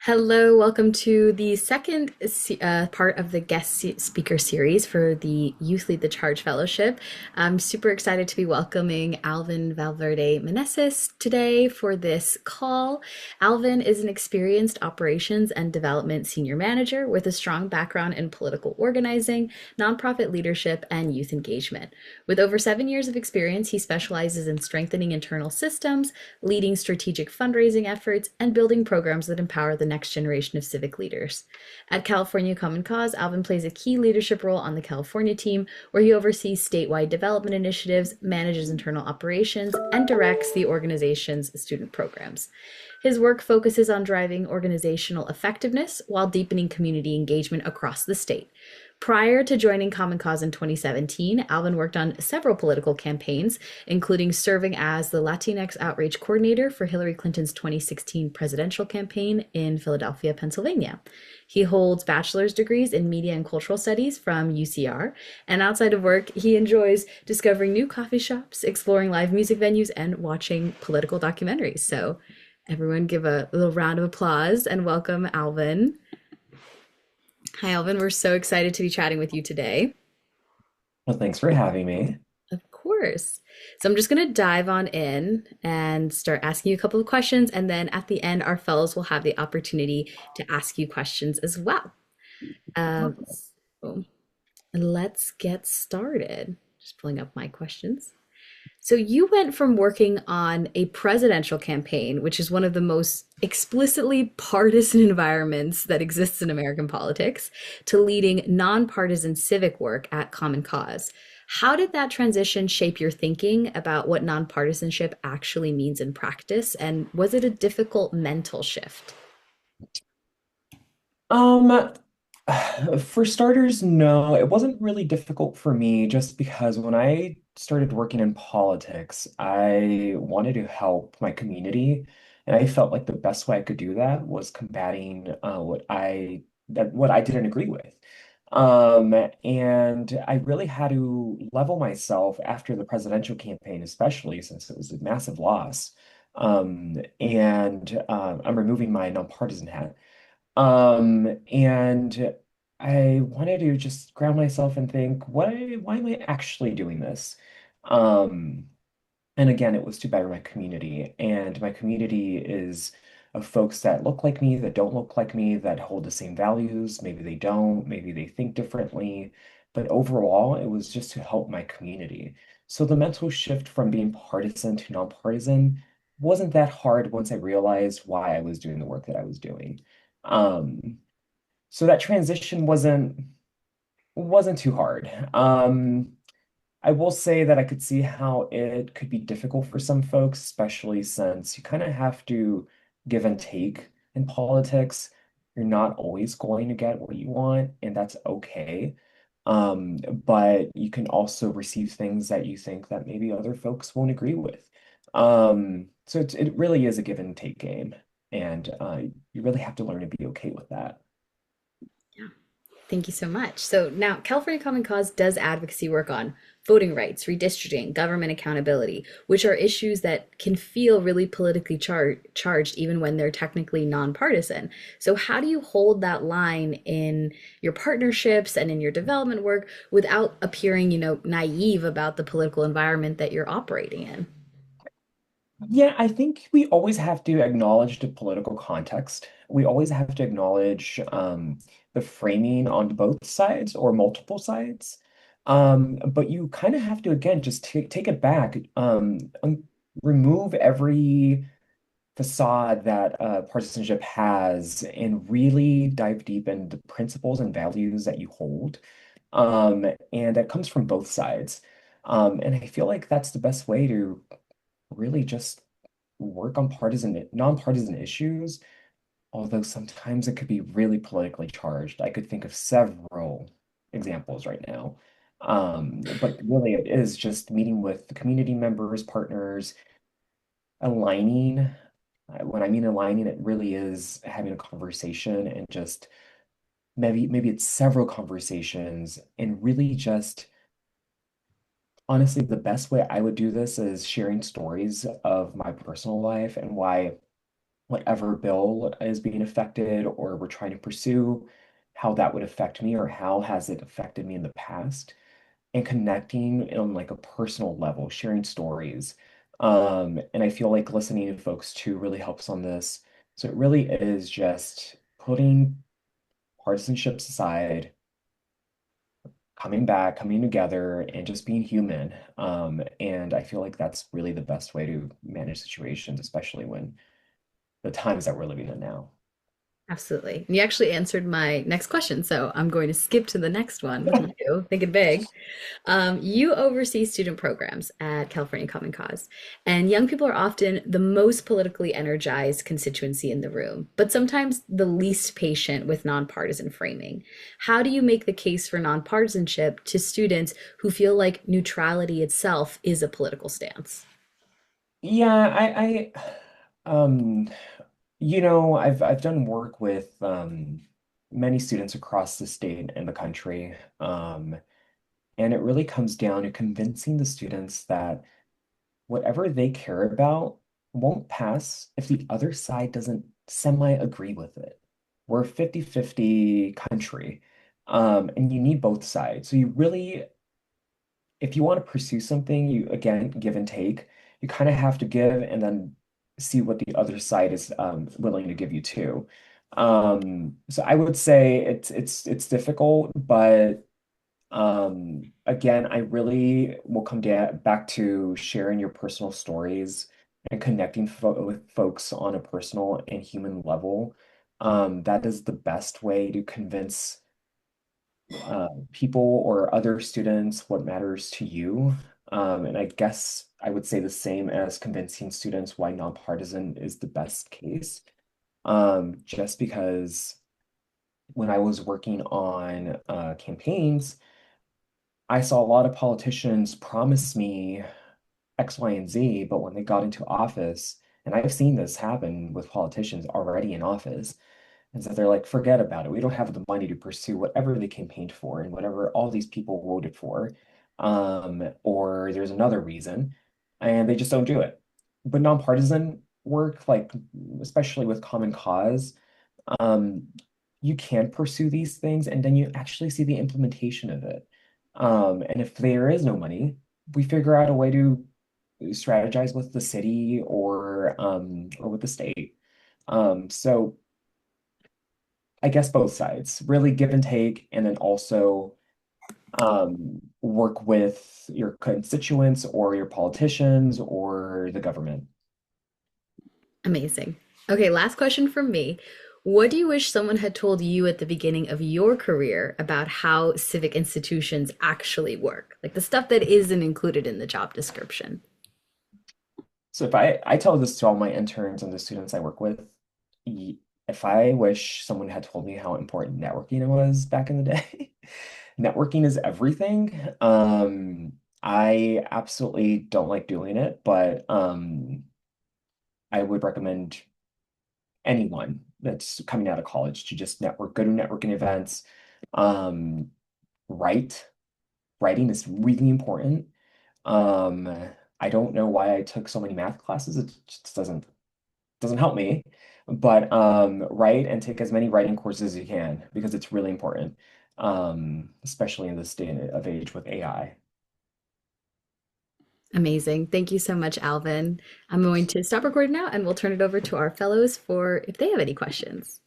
Hello, welcome to the second part of the speaker series for the Youth Lead the Charge Fellowship. I'm super excited to be welcoming Alvin Valverde Meneses today for this call. Alvin is an experienced operations and development senior manager with a strong background in political organizing, nonprofit leadership, and youth engagement. With over 7 years of experience, he specializes in strengthening internal systems, leading strategic fundraising efforts, and building programs that empower the next generation of civic leaders. At California Common Cause, Alvin plays a key leadership role on the California team, where he oversees statewide development initiatives, manages internal operations, and directs the organization's student programs. His work focuses on driving organizational effectiveness while deepening community engagement across the state. Prior to joining Common Cause in 2017, Alvin worked on several political campaigns, including serving as the Latinx outreach coordinator for Hillary Clinton's 2016 presidential campaign in Philadelphia, Pennsylvania. He holds bachelor's degrees in media and cultural studies from UCR, and outside of work, he enjoys discovering new coffee shops, exploring live music venues, and watching political documentaries. So, everyone give a little round of applause and welcome Alvin. Hi, Alvin. We're so excited to be chatting with you today. Well, thanks for having me. Of course. So I'm just going to dive on in and start asking you a couple of questions. And then at the end, our fellows will have the opportunity to ask you questions as well. So let's get started. Just pulling up my questions. So you went from working on a presidential campaign, which is one of the most explicitly partisan environments that exists in American politics, to leading nonpartisan civic work at Common Cause. How did that transition shape your thinking about what nonpartisanship actually means in practice? And was it a difficult mental shift? Um, for starters, no, it wasn't really difficult for me just because when I started working in politics, I wanted to help my community, and I felt like the best way I could do that was combating what I didn't agree with. And I really had to level myself after the presidential campaign, especially since it was a massive loss. And I'm removing my nonpartisan hat. And I wanted to just ground myself and think, why am I actually doing this? Um, and again, it was to better my community. And my community is of folks that look like me, that don't look like me, that hold the same values. Maybe they don't, maybe they think differently. But overall, it was just to help my community. So the mental shift from being partisan to nonpartisan wasn't that hard once I realized why I was doing the work that I was doing. Um, so that transition wasn't too hard. I will say that I could see how it could be difficult for some folks, especially since you kind of have to give and take in politics. You're not always going to get what you want, and that's okay. But you can also receive things that you think that maybe other folks won't agree with. So it really is a give and take game, and you really have to learn to be okay with that. Yeah. Thank you so much. So now California Common Cause does advocacy work on voting rights, redistricting, government accountability, which are issues that can feel really politically charged even when they're technically nonpartisan. So how do you hold that line in your partnerships and in your development work without appearing, naive about the political environment that you're operating in? Yeah, I think we always have to acknowledge the political context. We always have to acknowledge the framing on both sides or multiple sides. But you kind of have to, again, just take it back, remove every facade that partisanship has and really dive deep into the principles and values that you hold. And that comes from both sides. And I feel like that's the best way to really just work on nonpartisan issues, although sometimes it could be really politically charged. I could think of several examples right now. But really, it is just meeting with the community members, partners, aligning. When I mean aligning, it really is having a conversation and just maybe it's several conversations and really just honestly, the best way I would do this is sharing stories of my personal life and why whatever bill is being affected or we're trying to pursue, how that would affect me or how has it affected me in the past, and connecting on like a personal level, sharing stories. And I feel like listening to folks too really helps on this. So it really is just putting partisanships aside, coming back, coming together, and just being human. And I feel like that's really the best way to manage situations, especially when the times that we're living in now. Absolutely. And you actually answered my next question, so I'm going to skip to the next one with you. Thinking big. You oversee student programs at California Common Cause, and young people are often the most politically energized constituency in the room, but sometimes the least patient with nonpartisan framing. How do you make the case for nonpartisanship to students who feel like neutrality itself is a political stance? Yeah, um, I've done work with many students across the state and the country, and it really comes down to convincing the students that whatever they care about won't pass if the other side doesn't semi-agree with it. We're a 50-50 country, and you need both sides. So you really, if you want to pursue something, you again, give and take. You kind of have to give and then see what the other side is willing to give you too. So I would say it's difficult, but again, I really will come back to sharing your personal stories and connecting with folks on a personal and human level. That is the best way to convince people or other students what matters to you. And I guess I would say the same as convincing students why nonpartisan is the best case. Just because when I was working on campaigns, I saw a lot of politicians promise me X, Y, and Z, but when they got into office, and I've seen this happen with politicians already in office, and so they're like, forget about it. We don't have the money to pursue whatever they campaigned for and whatever all these people voted for. Or there's another reason, and they just don't do it. But nonpartisan work, like especially with Common Cause, um, you can pursue these things and then you actually see the implementation of it. And if there is no money, we figure out a way to strategize with the city or with the state. So I guess both sides, really give and take, and then also work with your constituents or your politicians or the government. Amazing. Okay, last question from me. What do you wish someone had told you at the beginning of your career about how civic institutions actually work? Like the stuff that isn't included in the job description. So if I tell this to all my interns and the students I work with, if I wish someone had told me how important networking it was back in the day, networking is everything. I absolutely don't like doing it, but I would recommend anyone that's coming out of college to just network, go to networking events, um, write. Writing is really important. Um, I don't know why I took so many math classes. It just doesn't help me. But write and take as many writing courses as you can because it's really important, especially in this day of age with AI. Amazing. Thank you so much, Alvin. I'm going to stop recording now and we'll turn it over to our fellows for if they have any questions.